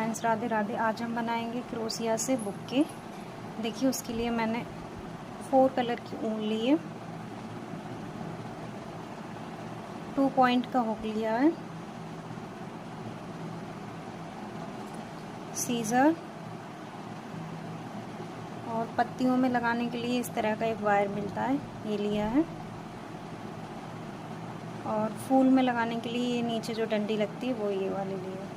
Friends, Radhe Radhe. आज हम बनाएंगे क्रोशिया से बुक्के। देखिए, उसके लिए मैंने 4 कलर की ऊन ली है, 2 पॉइंट का हुक लिया है, सीजर और पत्तियों में लगाने के लिए इस तरह का एक वायर मिलता है, ये लिया है। और फूल में लगाने के लिए ये नीचे जो डंडी लगती है वो ये वाली ली है।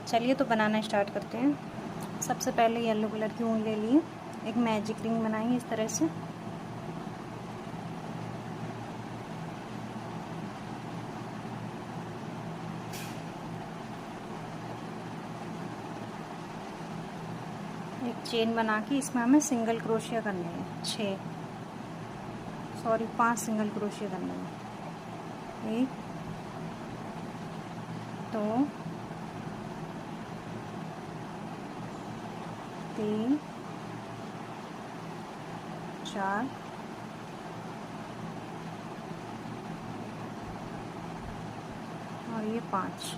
चलिए तो बनाना स्टार्ट करते हैं। सबसे पहले येलो कलर की ऊन ले लिए, एक मैजिक रिंग बनाएंगे इस तरह से। एक चेन बना के इसमें हमें सिंगल क्रोशिया करने हैं, 5 सिंगल क्रोशिया करने हैं। 1 2 3 4 और ये 5।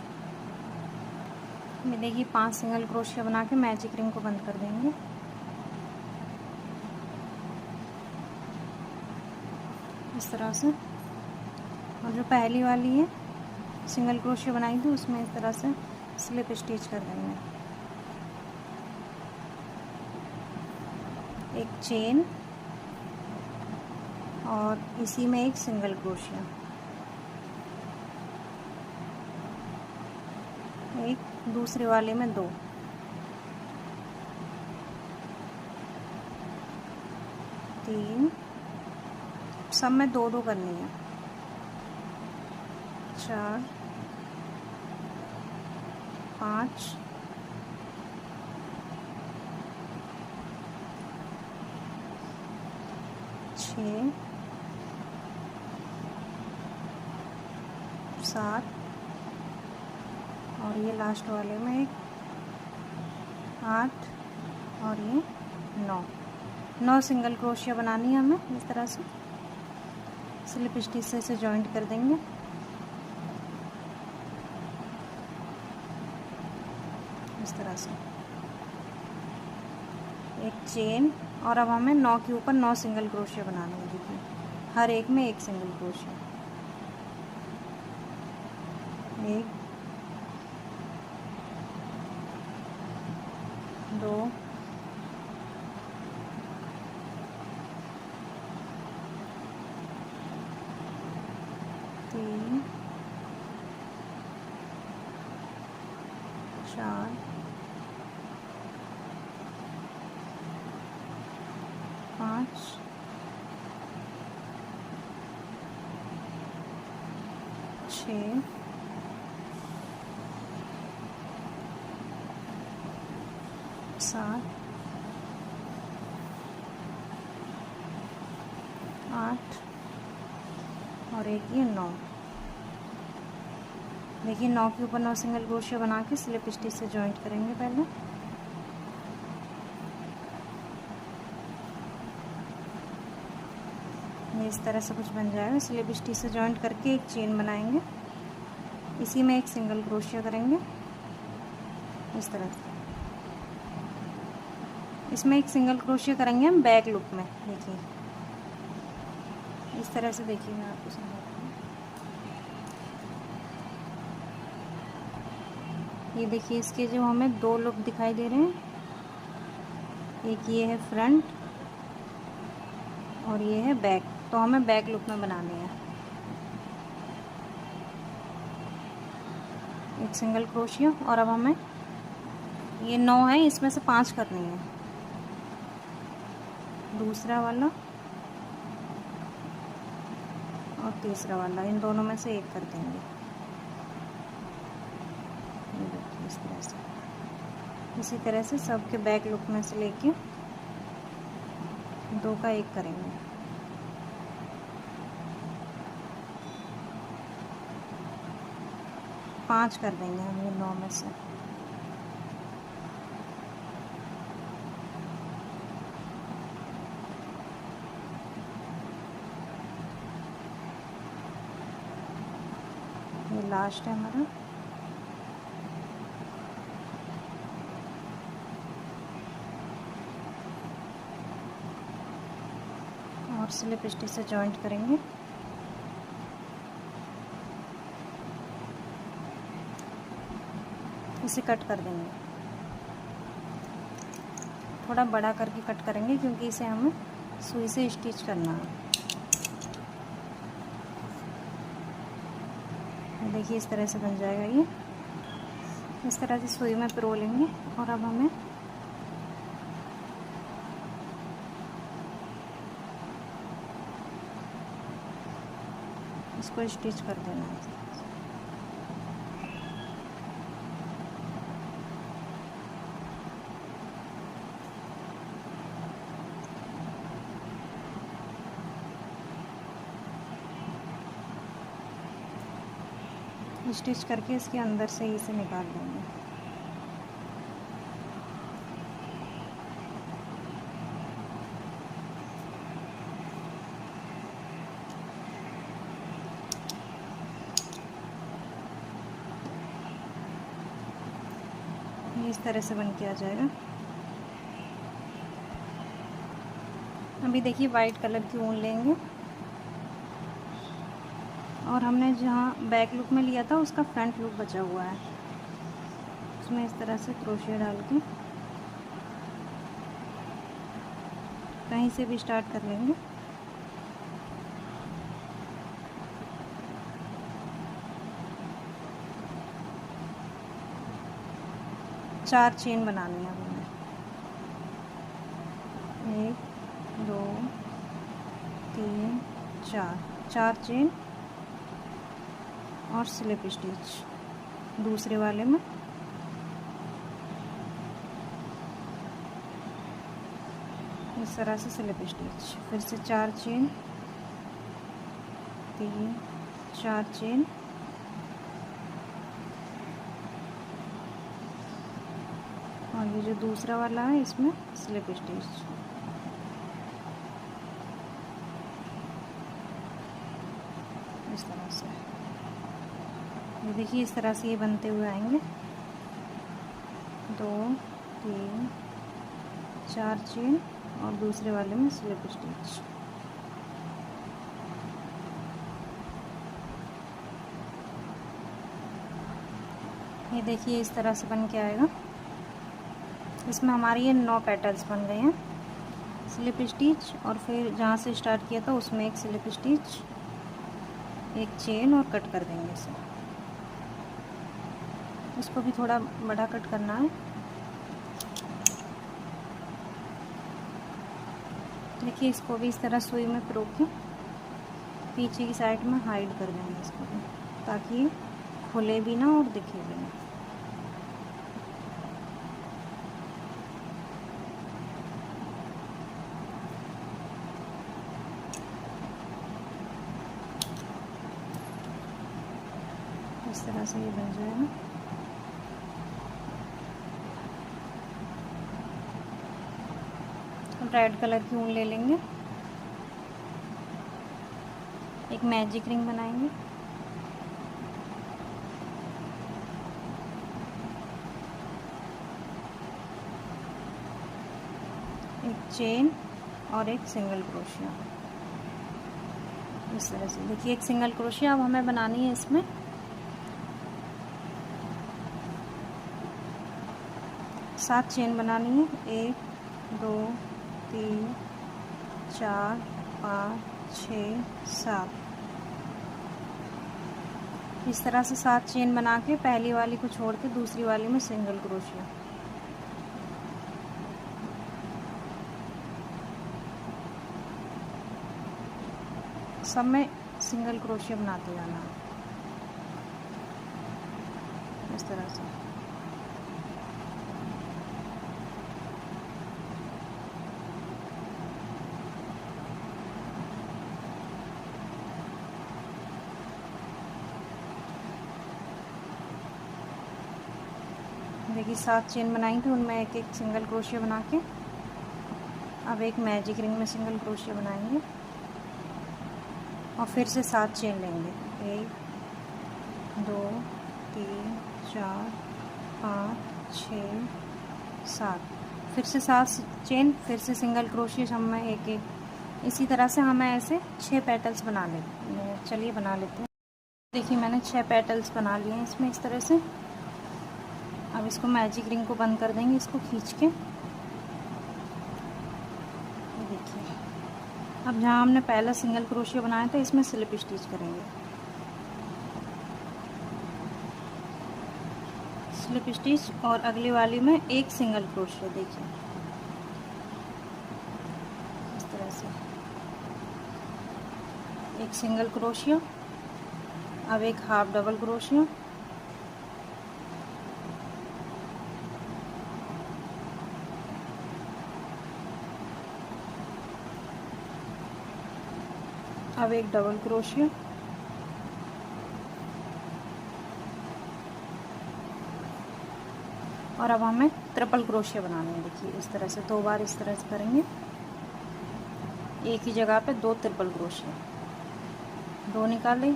मिलेगी 5 सिंगल क्रोशिया बना के मैजिक रिंग को बंद कर देंगे इस तरह से। और जो पहली वाली है सिंगल क्रोशिया बनाई थी उसमें इस तरह से स्लिप स्टिच कर देंगे। एक चेन और इसी में एक सिंगल क्रोशिया, एक दूसरे वाले में 2, 3, सब में 2-2 करनी है, 4 5 6 7 और ये लास्ट वाले में एक 8 और ये 9 सिंगल क्रोशिया बनानी है हमें इस तरह से। स्लिप स्टिच से इसे जॉइंट कर देंगे इस तरह से। एक चेन और अब हमें 9 के ऊपर 9 सिंगल क्रोशिया बनाने हैं। देखिए, हर एक में एक सिंगल क्रोशिया, 1 2 3 4 5 6 7 8 और एक ये 9। देखिए, 9 के ऊपर 9 सिंगल क्रोशिया बना के स्लिप स्टिच से जॉइंट करेंगे पहले। ये इस तरह से कुछ बन जाएगा। स्लिप स्टिच से जॉइंट करके एक चेन बनाएंगे, इसी में एक सिंगल क्रोशिया करेंगे इस तरह से। इसमें एक सिंगल क्रोशिया करेंगे हम बैक लूप में। देखिए इस तरह से। देखिए, मैं आपको समझाती हूँ। ये देखिए, इसके जो हमें 2 लूप दिखाई दे रहे हैं, एक ये है फ्रंट और ये है बैक, तो हमें बैक लूप में बनाने हैं। एक सिंगल क्रोशिया और अब हमें ये 9 है, इसमें से 5 करनी है। दूसरा वाला और तीसरा वाला, इन दोनों में से एक कर देंगे। ये देखिए इस तरह से। इसी तरह से सबके बैक लूप में से लेके 2 का एक करेंगे। पाँच कर देंगे हम ये 9 में से। ये लास्ट है हमारा। और स्लिप स्टिच से जॉइंट करेंगे। इसे कट कर देंगे, थोड़ा बड़ा करके कट करेंगे क्योंकि इसे हमें सुई से स्टिच करना है। देखिए इस तरह से बन जाएगा ये। इस तरह से सुई में पिरो लेंगे और अब हमें इसको स्टिच कर देना है। स्टिच करके इसके अंदर से इसे निकाल देंगे। इस तरह से बन के आ जाएगा। अभी देखिए वाइट कलर की ऊन लेंगे और हमने जहाँ बैक लुक में लिया था उसका फ्रंट लुक बचा हुआ है, उसमें इस तरह से क्रोशिया डाल के कहीं से भी स्टार्ट कर लेंगे। चार चेन बनानी है हमें, 1 2 3 4, 4 चेन और स्लिप स्टिच दूसरे वाले में। इस तरह से स्लिप स्टिच, फिर से 4 चेन, 3 4 चेन और ये जो दूसरा वाला है इसमें स्लिप स्टिच। इस तरह से ये देखिए इस तरह से ये बनते हुए आएंगे। 2 3 4 चेन और दूसरे वाले में स्लिप स्टिच। ये देखिए इस तरह से बन के आएगा। इसमें हमारी ये 9 पेटल्स बन गए हैं। स्लिप स्टिच और फिर जहाँ से स्टार्ट किया था उसमें एक स्लिप स्टिच, एक चेन और कट कर देंगे इसे। इसको भी थोड़ा बड़ा कट करना है। देखिए इसको भी इस तरह सुई में पिरो के पीछे की साइड में हाइड कर देंगे इसको भी, ताकि खुले भी ना और दिखे भी ना। इस तरह से ये बन जाएगा। अब रेड कलर की ऊन ले लेंगे, एक मैजिक रिंग बनाएंगे। एक चेन और एक सिंगल क्रोशिया। इस तरह से देखिए एक सिंगल क्रोशिया अब हमें बनानी है। इसमें 7 चेन बनानी है। 1 2 3 4 5 6 7। इस तरह से 7 चेन बना के पहली वाली को छोड़ के दूसरी वाली में सिंगल क्रोशिया। सब में सिंगल क्रोशिया बनाते जाना है इस तरह से। देखिए 7 चेन बनाई थी, उनमें एक एक सिंगल क्रोशिया बना के अब एक मैजिक रिंग में सिंगल क्रोशिया बनाएंगे और फिर से 7 चेन लेंगे। 1 2 3 4 5 6 7। फिर से 7 चेन, फिर से सिंगल क्रोशिया सब में एक इसी तरह से हमें ऐसे 6 पेटल्स बना लेते। चलिए बना लेते हैं। देखिए मैंने 6 पेटल्स बना लिए हैं इसमें इस तरह से। अब इसको मैजिक रिंग को बंद कर देंगे, इसको खींच के। देखिए अब जहाँ हमने पहला सिंगल क्रोशिया बनाया था इसमें स्लिप स्टिच करेंगे। स्लिप स्टिच और अगली वाली में एक सिंगल क्रोशिया। देखिए इस तरह से एक सिंगल क्रोशिया, अब एक हाफ डबल क्रोशिया, अब एक डबल क्रोशिया, और अब हमें ट्रिपल क्रोशिया बनाने हैं। देखिए इस तरह से 2 बार इस तरह से करेंगे, एक ही जगह पे 2 ट्रिपल क्रोशिया, 2 निकाले,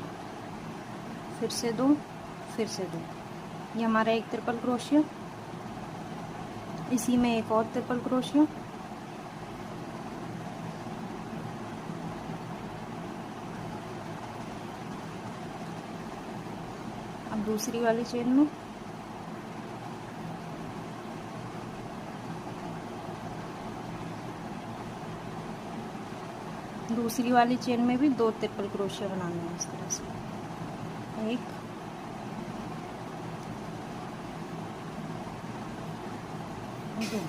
फिर से 2, फिर से 2। ये हमारा एक ट्रिपल क्रोशिया, इसी में एक और ट्रिपल क्रोशिया, अब दूसरी वाली चेन में भी 2 ट्रिपल क्रोशिया बनाने हैं इस तरह से। एक, 2।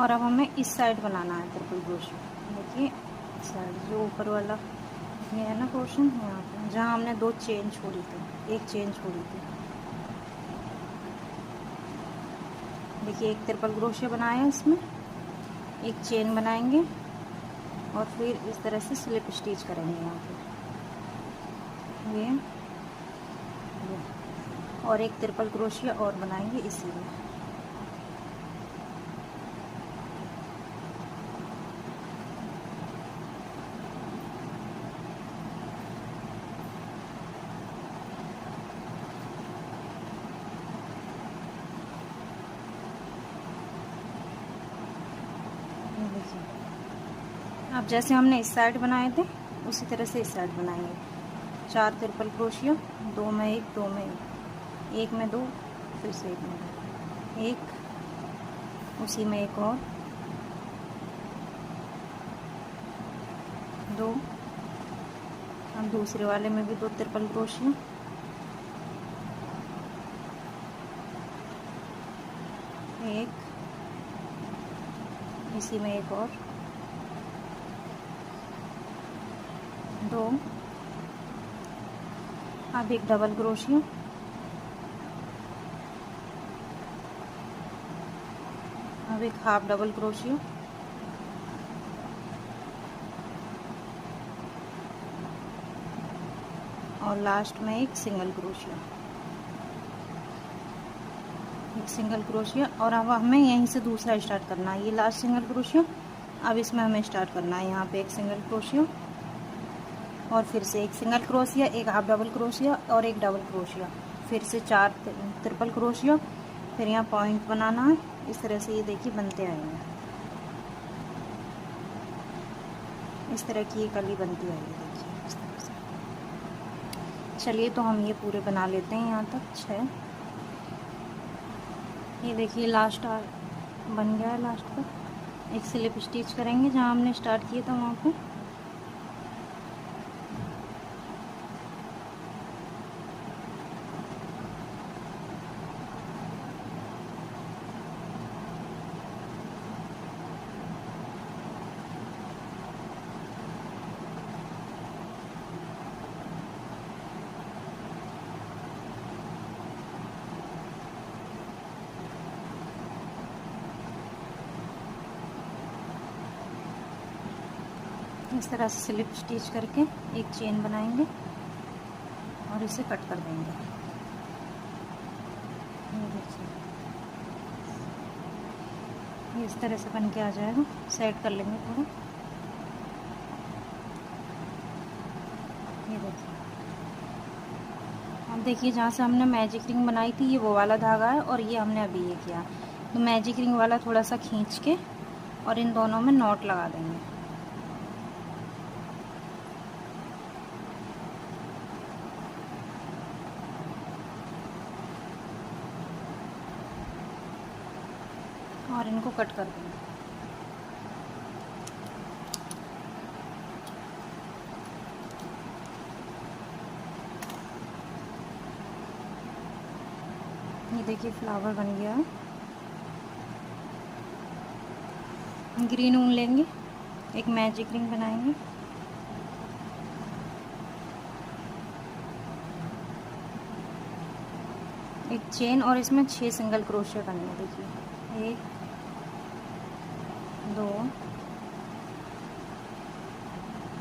और अब हमें इस साइड बनाना है ट्रिपल क्रोशिया। देखिए साइड जो ऊपर वाला ये है ना पोर्शन, यहाँ पे जहाँ हमने 2 चेन छोड़ी थी, एक चेन छोड़ी थी। देखिए एक ट्रिपल क्रोशिया बनाया, इसमें एक चेन बनाएंगे और फिर इस तरह से स्लिप स्टिच करेंगे यहाँ पे। ये और एक ट्रिपल क्रोशिया और बनाएंगे इसी में। अब जैसे हमने इस साइड बनाए थे उसी तरह से इस साइड बनाएंगे। 4 ट्रिपल क्रोशिया, 2 में एक, 2 में एक में 2, फिर से एक में 2, एक, उसी में एक और 2। अब दूसरे वाले में भी 2 ट्रिपल क्रोशिया, एक, इसी में एक और 2। अब एक डबल क्रोशिया, अब एक हाफ डबल क्रोशिया, और लास्ट में एक सिंगल क्रोशिया, एक सिंगल क्रोशिया। और अब हमें यहीं से दूसरा स्टार्ट करना है। ये लास्ट सिंगल क्रोशिया, अब इसमें हमें स्टार्ट करना है। यहाँ पे एक सिंगल क्रोशिया और फिर से एक सिंगल क्रोशिया, एक हाफ डबल क्रोशिया और एक डबल क्रोशिया, फिर से 4 ट्रिपल क्रोशिया, फिर यहाँ पॉइंट बनाना है। इस तरह से ये देखिए बनते आएंगे, इस तरह की ये कली बनती आएगी। देखिए इस तरह से। चलिए तो हम ये पूरे बना लेते हैं यहाँ तक 6। ये देखिए लास्ट बन गया है। लास्ट पर एक स्लिप स्टिच करेंगे जहाँ हमने स्टार्ट किया था वहाँ पे। इस तरह से स्लिप स्टिच करके एक चेन बनाएंगे और इसे कट कर देंगे। ये देखिए ये इस तरह से बन के आ जाएगा। सेट कर लेंगे थोड़ा। ये देखिए, अब देखिए जहाँ से हमने मैजिक रिंग बनाई थी ये वो वाला धागा है और ये हमने अभी ये किया। तो मैजिक रिंग वाला थोड़ा सा खींच के और इन दोनों में नॉट लगा देंगे। और इनको कट कर देंगे। ये देखिए फ्लावर बन गया है। ग्रीन ऊन लेंगे, एक मैजिक रिंग बनाएंगे। एक चेन और इसमें 6 सिंगल क्रोशिया करने हैं। देखिए 1 2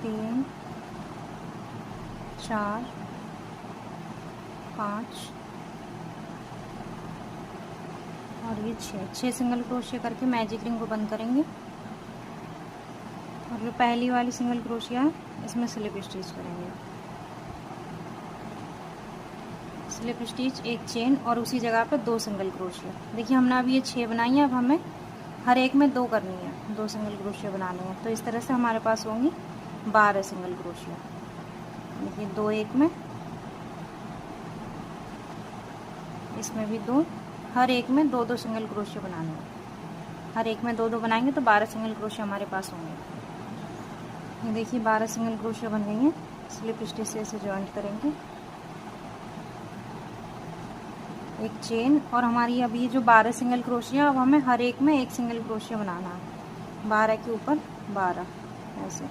3 4 5 और ये 6 सिंगल क्रोशिया करके मैजिक रिंग को बंद करेंगे। और जो पहली वाली सिंगल क्रोशिया है इसमें स्लिप स्टिच करेंगे। स्लिप स्टिच, एक चेन और उसी जगह पर 2 सिंगल क्रोशिया। देखिए हमने अभी ये 6 बनाई है, अब हमें हर एक में 2 करनी है, 2 सिंगल क्रोशिया बनानी है। तो इस तरह से हमारे पास होंगी 12 सिंगल क्रोशिया। देखिए 2 एक में, इसमें भी 2, हर एक में 2-2 सिंगल क्रोशिया बनाने हैं। हर एक में 2-2 बनाएंगे तो 12 सिंगल क्रोशिया हमारे पास होंगे। ये देखिए 12 सिंगल क्रोशिया बन गई हैं। स्लिप स्टिच से इसे जॉइंट करेंगे, एक चेन और हमारी अब ये जो 12 सिंगल क्रोशिया, अब हमें हर एक में 1 सिंगल क्रोशिया बनाना है। 12 के ऊपर 12, ऐसे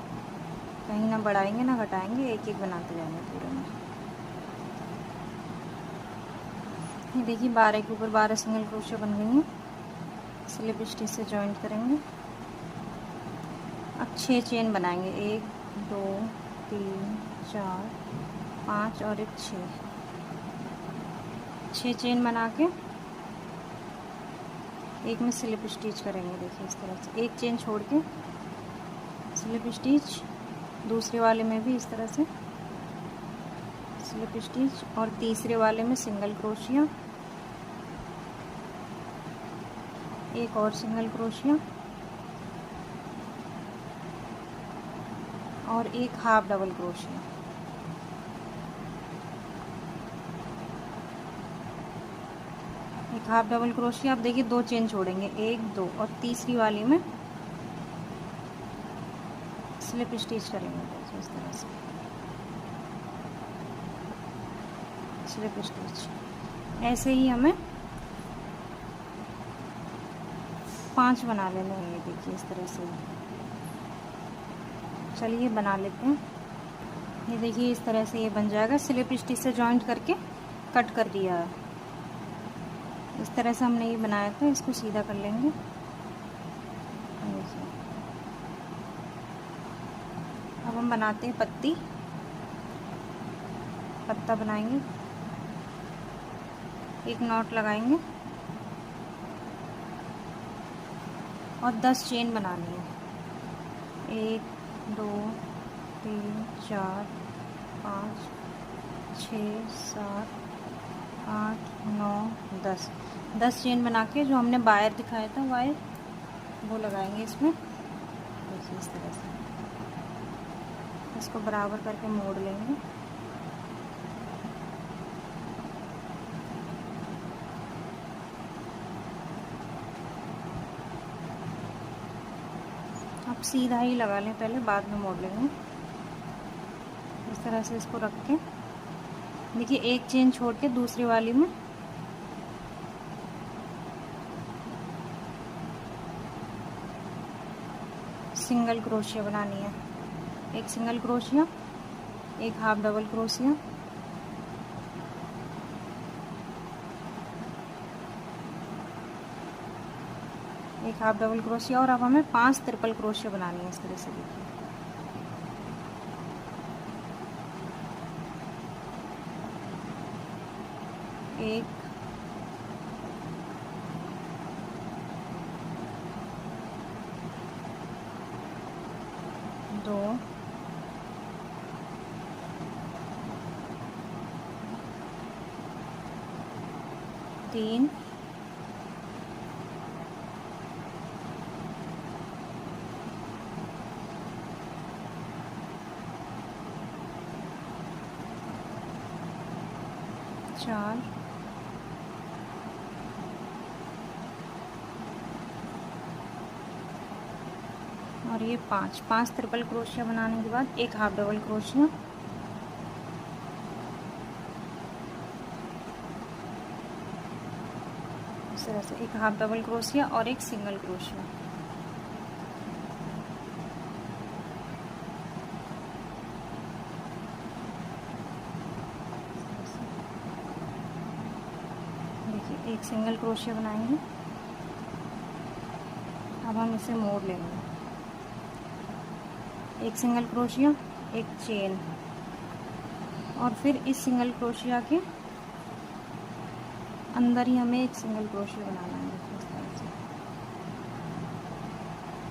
कहीं ना बढ़ाएंगे ना घटाएंगे, एक एक बनाते जाएंगे पूरे में। ये देखिए 12 के ऊपर 12 सिंगल क्रोशिया बन गई हैं। स्लिप स्टिच से जॉइंट करेंगे। अब 6 चेन बनाएंगे, 1 2 3 4 5 और एक 6 चेन बना के एक में स्लिप स्टिच करेंगे। देखिए इस तरह से एक चेन छोड़ के स्लिप स्टिच, दूसरे वाले में भी इस तरह से स्लिप स्टिच और तीसरे वाले में सिंगल क्रोशिया, एक और सिंगल क्रोशिया और एक हाफ डबल क्रोशिया। एक हाफ डबल क्रोशिया। आप देखिए 2 चेन छोड़ेंगे, 1 2 और तीसरी वाली में स्लिप स्टिच करेंगे। देखिए इस तरह से स्लिप स्टिच। ऐसे ही हमें 5 बना लेने हैं। ये देखिए इस तरह से। चलिए बना लेते हैं। ये देखिए इस तरह से ये बन जाएगा। स्लिप स्टिच से जॉइंट करके कट कर दिया है। इस तरह से हमने ये बनाया था, इसको सीधा कर लेंगे। अब हम बनाते हैं पत्ती। पत्ता बनाएंगे, एक नॉट लगाएंगे और 10 चेन बनानी है। 1 2 3 4 5 6 7 8 9 10 चेन बना के जो हमने वायर दिखाया था वायर वो लगाएंगे इसमें। देखिए इस तरह से इसको बराबर करके मोड़ लेंगे। अब सीधा ही लगा लें पहले, बाद में मोड़ लेंगे। इस तरह से इसको रख के देखिए एक चेन छोड़ के दूसरी वाली में सिंगल क्रोशिया बनानी है। एक सिंगल क्रोशिया, एक हाफ डबल क्रोशिया, एक हाफ डबल क्रोशिया और अब हमें 5 ट्रिपल क्रोशिया बनानी है। इस तरह से देखिए एक 2 3 4 और ये 5 ट्रिपल क्रोशिया बनाने के बाद एक हाफ डबल क्रोशिया, इस तरह से एक हाफ डबल क्रोशिया और एक सिंगल क्रोशिया। देखिए एक सिंगल क्रोशिया बनाएंगे। अब हम इसे मोड़ लेंगे, एक सिंगल क्रोशिया, एक चेन, और फिर इस सिंगल क्रोशिया के अंदर ही हमें एक सिंगल क्रोशिया बनाना है। इस तरह से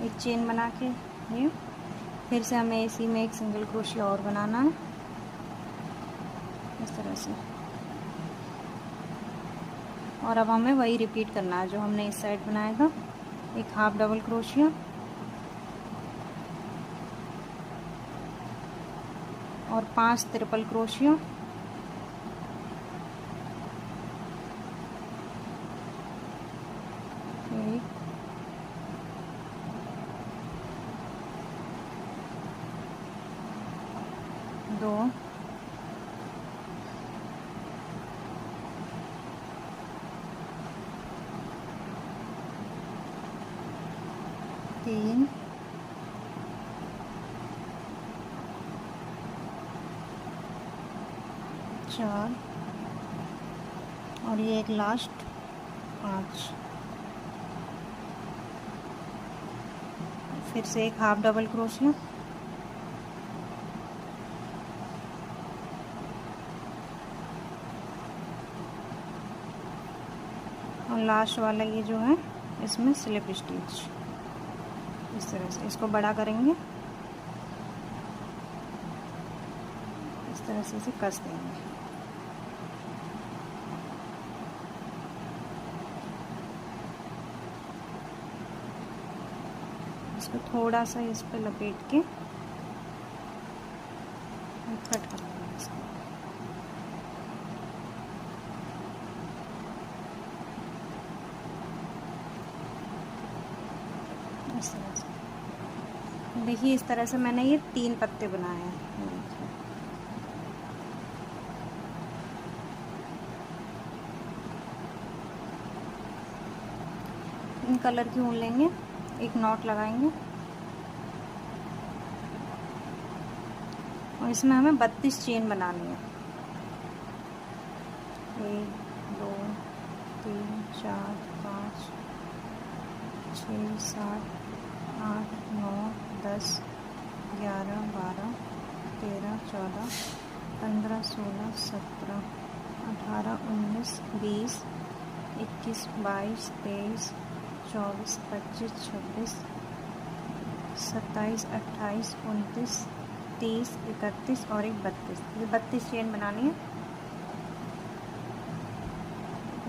एक चेन बना के ये फिर से हमें इसी में एक सिंगल क्रोशिया और बनाना है, इस तरह से। और अब हमें वही रिपीट करना है जो हमने इस साइड बनाया था। एक हाफ डबल क्रोशिया और 5 ट्रिपल क्रोशिया, एक, 2, 3, 4 और ये एक लास्ट 5। फिर से एक हाफ डबल क्रोशिया, और लास्ट वाला ये जो है इसमें स्लिप स्टिच, इस तरह से इसको बड़ा करेंगे, इस तरह से इसे कस देंगे। इसको थोड़ा सा इस पे लपेट के कट कर देंगे इसको। इस तरह से देखिए, इस तरह से मैंने ये 3 पत्ते बनाए हैं। इन कलर की ऊन लेंगे, एक नॉट लगाएंगे और इसमें हमें 32 चेन बनानी है। 1 2 3 4 5 6 7 8 9 10 11 12 13 14 15 16 17 18 19 20 21 22 23 24 25 26 27 28 29 30 31 और एक 32। ये 32 चेन बनानी है।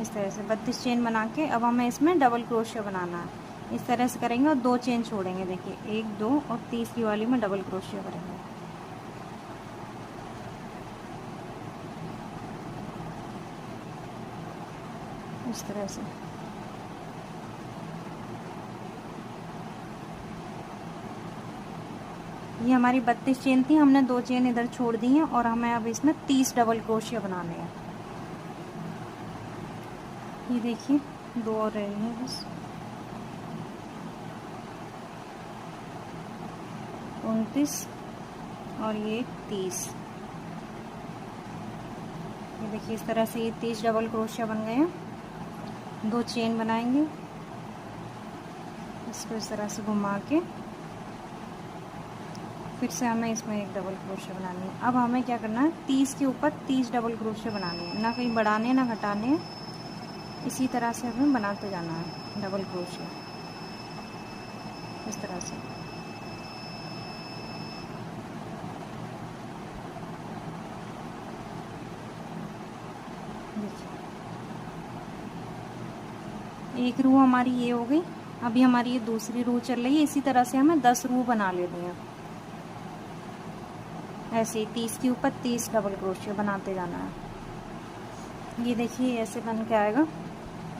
इस तरह से 32 चेन बना के अब हमें इसमें डबल क्रोशिया बनाना है। इस तरह से करेंगे और 2 चेन छोड़ेंगे। देखिए 1 2 और तीसरी वाली में डबल क्रोशिया करेंगे। इस तरह से ये हमारी 32 चेन थी, हमने 2 चेन इधर छोड़ दी हैं और हमें अब इसमें 30 डबल क्रोशिया बनाने हैं। ये देखिए 2 और रह गई हैं बस। 29 और ये 30। ये देखिए इस तरह से ये 30 डबल क्रोशिया बन गए हैं। 2 चेन बनाएंगे, इसको इस तरह से घुमा के फिर से हमें इसमें एक डबल क्रोशिया बनानी है। अब हमें क्या करना है, 30 के ऊपर 30 डबल क्रोशिया बनाने हैं, ना कहीं बढ़ाने ना घटाने, इसी तरह से हमें बनाते जाना है डबल क्रोशिया, इस तरह से। एक रू हमारी ये हो गई। अभी हमारी ये दूसरी रू चल रही है। इसी तरह से हमें 10 रू बना लेनी है। ऐसे ही 30 के ऊपर 30 डबल क्रोशिया बनाते जाना है। ये देखिए ऐसे बन के आएगा।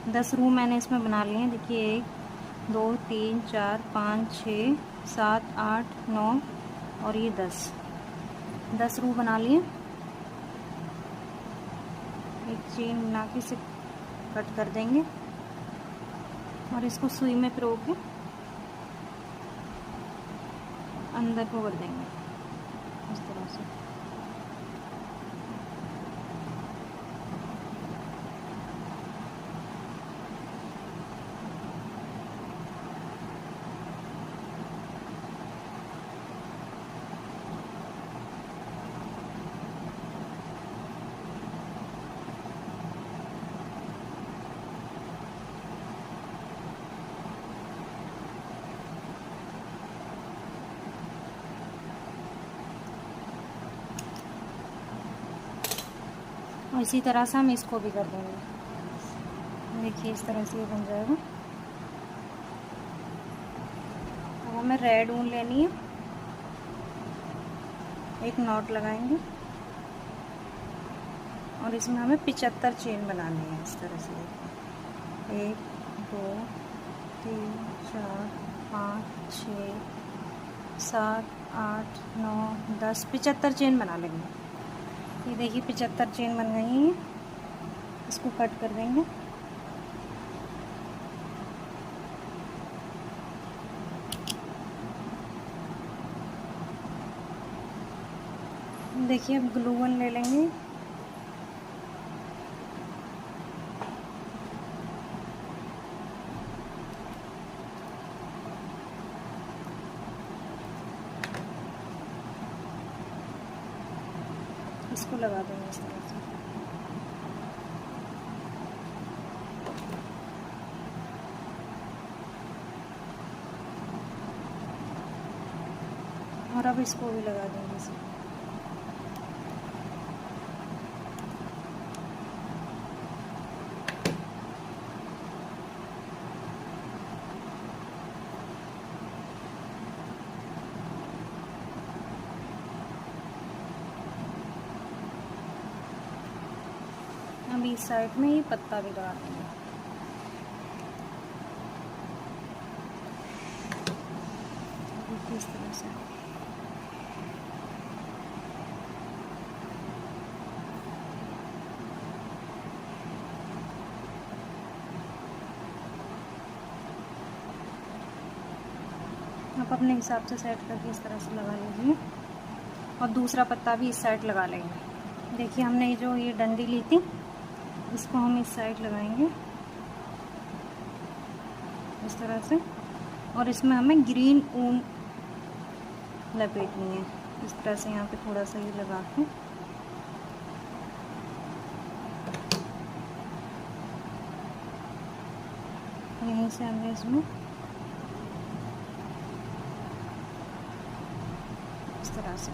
10 रू मैंने इसमें बना लिए हैं। देखिए 1 2 3 4 5 6 7 8 9 और ये 10 रू बना लिए। एक चेन बना के इसे कट कर देंगे और इसको सुई में पिरो के अंदर को कर देंगे इस तरह से। और इसी तरह से हम इसको भी कर देंगे। देखिए इस तरह से ये बन जाएगा। अब हमें रेड ऊन लेनी है। एक नॉट लगाएंगे और इसमें हमें 75 चेन बनानी है इस तरह से। 1 2 3 4 5 6 7 8 9 10 75 चेन बना लेंगे। ये देखिए 75 चेन बन गई हैं। इसको कट कर देंगे। देखिए अब ग्लू गन ले लेंगे। इसको लगा देंगे इस तरह से। और अब इसको भी लगा देंगे इसे। अभी इस साइड में ये पत्ता भी लगा देंगे। इस तरह से आप अपने हिसाब से सेट करके इस तरह से लगा लीजिए। और दूसरा पत्ता भी इस साइड लगा लेंगे। देखिए हमने जो ये डंडी ली थी इसको हम इस साइड लगाएंगे इस तरह से। और इसमें हमें ग्रीन ऊन लपेटनी है इस तरह से। यहाँ पे थोड़ा सा ये लगा के यहीं से हमें इसमें इस तरह से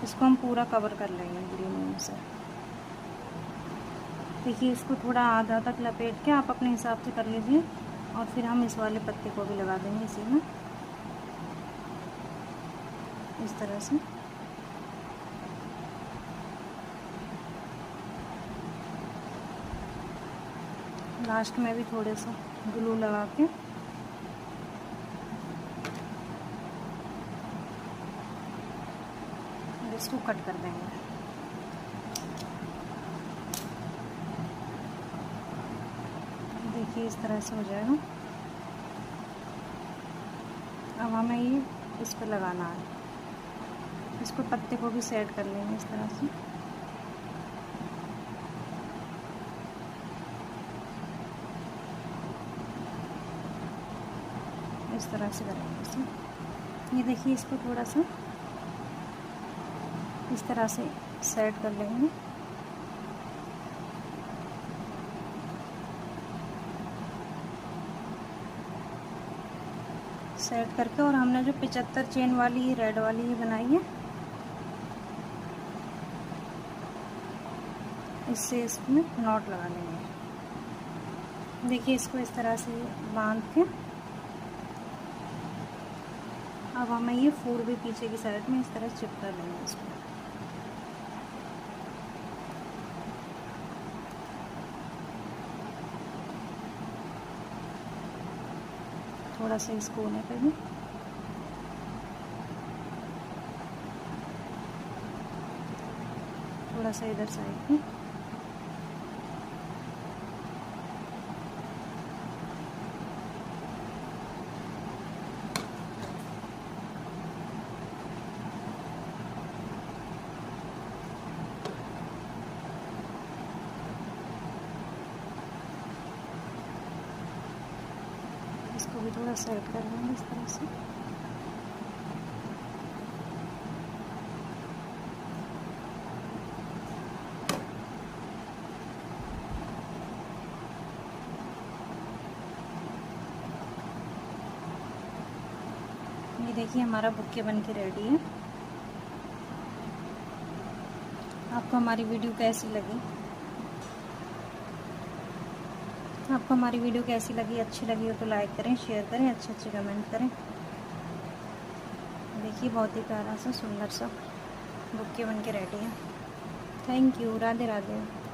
इसको हम पूरा कवर कर लेंगे ग्रीन ऊन से। देखिए इसको थोड़ा आधा तक लपेट के आप अपने हिसाब से कर लीजिए। और फिर हम इस वाले पत्ते को भी लगा देंगे इसी में इस तरह से। लास्ट में भी थोड़े सा ग्लू लगा के इसको कट कर देंगे। देखिए इस तरह से हो जाएगा। अब हमें ये इस पर लगाना है। इसको पत्ते को भी सेट कर लेंगे इस तरह से। इस तरह से करेंगे इसे। ये देखिए इसको थोड़ा सा इस तरह से सेट कर लेंगे। सेट करके और हमने जो 75 चेन वाली रेड वाली ये बनाई है इससे इसमें नॉट लगा लेंगे। देखिए इसको इस तरह से बांध के अब हमें ये फूल भी पीछे की साइड में इस तरह चिपका लेंगे इसको। थोड़ा सा इस कोने पे भी। थोड़ा सा इधर साइड पे। इसको भी थोड़ा सेट कर लेंगे इस तरह से। ये देखिए हमारा बुके बन के रेडी है। आपको हमारी वीडियो कैसी लगी? आपको हमारी वीडियो कैसी लगी? अच्छी लगी हो तो लाइक करें, शेयर करें, अच्छे कमेंट करें। देखिए बहुत ही प्यारा सा सुंदर सा बुके बन के रेडी है। Thank you. राधे राधे।